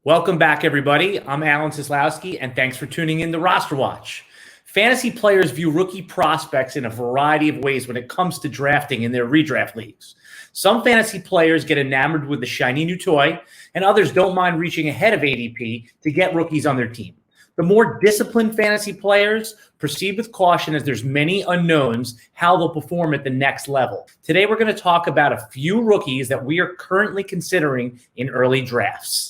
Welcome back, everybody. I'm Alan Seslowsky, and thanks for tuning in to Roster Watch. Fantasy players view rookie prospects in a variety of ways when it comes to drafting in their redraft leagues. Some fantasy players get enamored with the shiny new toy, and others don't mind reaching ahead of ADP to get rookies on their team. The more disciplined fantasy players proceed with caution as there's many unknowns how they'll perform at the next level. Today, we're going to talk about a few rookies that we are currently considering in early drafts.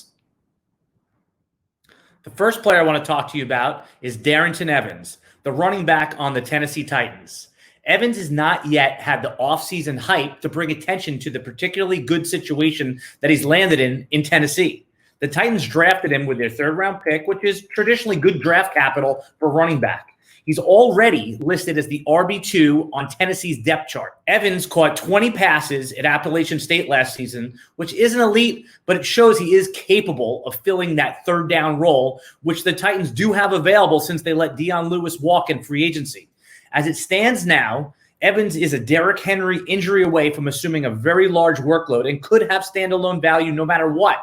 The first player I want to talk to you about is Darrynton Evans, the running back on the Tennessee Titans. Evans has not yet had the offseason hype to bring attention to the particularly good situation that he's landed in Tennessee. The Titans drafted him with their third-round pick, which is traditionally good draft capital for running back. He's already listed as the RB2 on Tennessee's depth chart. Evans caught 20 passes at Appalachian State last season, which isn't elite, but it shows he is capable of filling that third down role, which the Titans do have available since they let Dion Lewis walk in free agency. As it stands now, Evans is a Derrick Henry injury away from assuming a very large workload and could have standalone value no matter what.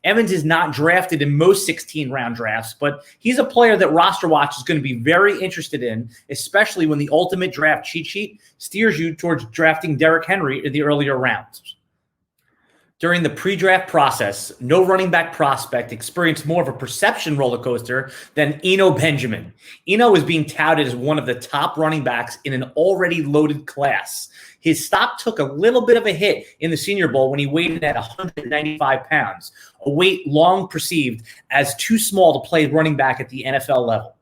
Evans is not drafted in most 16-round drafts, but he's a player that Roster Watch is going to be very interested in, especially when the ultimate draft cheat sheet steers you towards drafting Derrick Henry in the earlier rounds. During the pre-draft process, no running back prospect experienced more of a perception roller coaster than Eno Benjamin. Eno is being touted as one of the top running backs in an already loaded class. His stock took a little bit of a hit in the Senior Bowl when he weighed in at 195 pounds, a weight long perceived as too small to play running back at the NFL level.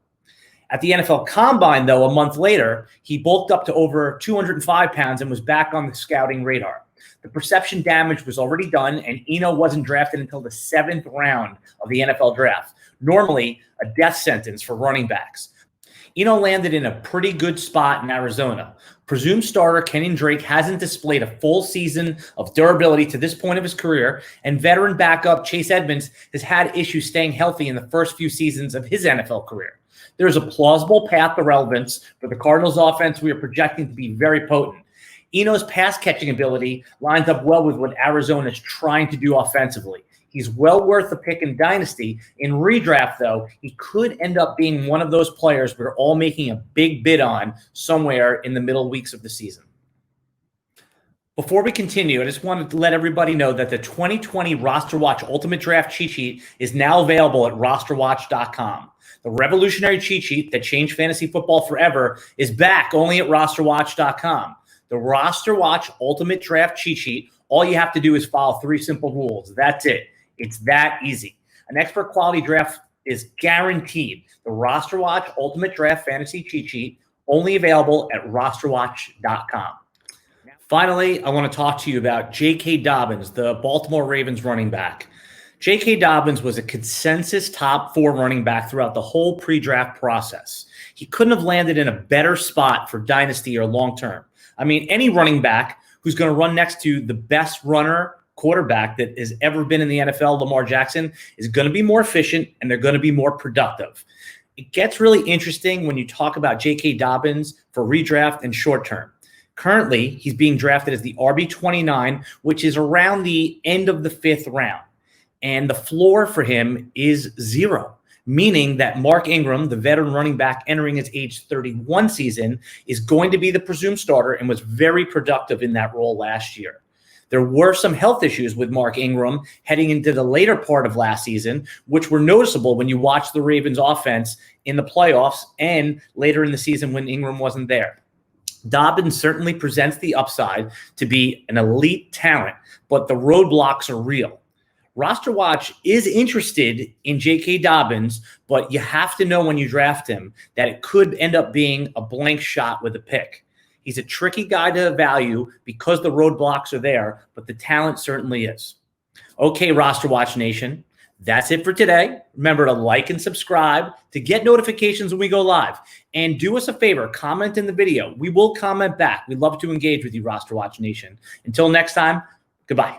At the NFL Combine, though, a month later, he bulked up to over 205 pounds and was back on the scouting radar. The perception damage was already done, and Eno wasn't drafted until the 7th round of the NFL draft, normally a death sentence for running backs. Eno landed in a pretty good spot in Arizona. Presumed starter Kenyon Drake hasn't displayed a full season of durability to this point of his career, and veteran backup Chase Edmonds has had issues staying healthy in the first few seasons of his NFL career. There is a plausible path to relevance for the Cardinals offense we are projecting to be very potent. Eno's pass-catching ability lines up well with what Arizona is trying to do offensively. He's well worth a pick in Dynasty. In redraft, though, he could end up being one of those players we're all making a big bid on somewhere in the middle weeks of the season. Before we continue, I just wanted to let everybody know that the 2020 Roster Watch Ultimate Draft Cheat Sheet is now available at RosterWatch.com. The revolutionary cheat sheet that changed fantasy football forever is back only at RosterWatch.com. The Roster Watch Ultimate Draft Cheat Sheet, all you have to do is follow 3 simple rules. That's it. It's that easy. An expert quality draft is guaranteed. The Roster Watch Ultimate Draft Fantasy Cheat Sheet, only available at RosterWatch.com. Finally, I want to talk to you about JK Dobbins, the Baltimore Ravens running back. JK Dobbins was a consensus top 4 running back throughout the whole pre-draft process. He couldn't have landed in a better spot for Dynasty or long-term. I mean, any running back who's going to run next to the best runner quarterback that has ever been in the NFL, Lamar Jackson, is going to be more efficient and they're going to be more productive. It gets really interesting when you talk about JK Dobbins for redraft and short term. Currently, he's being drafted as the RB29, which is around the end of the 5th round. And the floor for him is 0. Meaning that Mark Ingram, the veteran running back entering his age 31 season, is going to be the presumed starter and was very productive in that role last year. There were some health issues with Mark Ingram heading into the later part of last season, which were noticeable when you watch the Ravens offense in the playoffs and later in the season when Ingram wasn't there. Dobbins certainly presents the upside to be an elite talent, but the roadblocks are real. Roster Watch is interested in J.K. Dobbins, but you have to know when you draft him that it could end up being a blank shot with a pick. He's a tricky guy to value because the roadblocks are there, but the talent certainly is. Okay, Roster Watch Nation, that's it for today. Remember to like and subscribe to get notifications when we go live. And do us a favor, comment in the video. We will comment back. We'd love to engage with you, Roster Watch Nation. Until next time, goodbye.